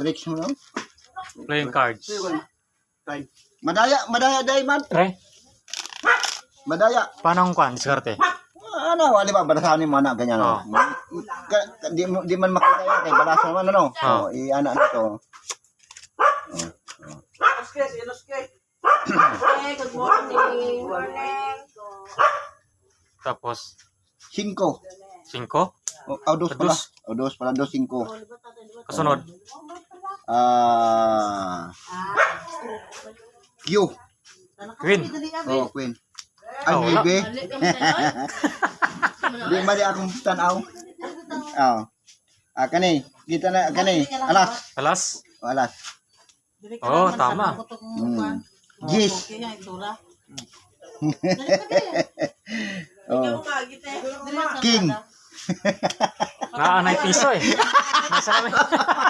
Tricks mo no? Playing cards. Madaya diamond. Re, Madaya. paano ang kwan? Diskarte. Ano, wali ba balasahan mo anak ganyan no. Di man makita yan kay balasa man ano. Oh, i-ana na to. Good morning. Tapos, 5. 5. O dos pala. O dos pala, 5. Kasunod. Q. Queen. Oh, Queen. Ay, wala. bibi. Di ba di akong tanaw? Oh. Kani, kita na kani. Alas. Alas. O, alas. Oh, tama. Gis. Oh. King. Naanay piso eh. Nasa kami.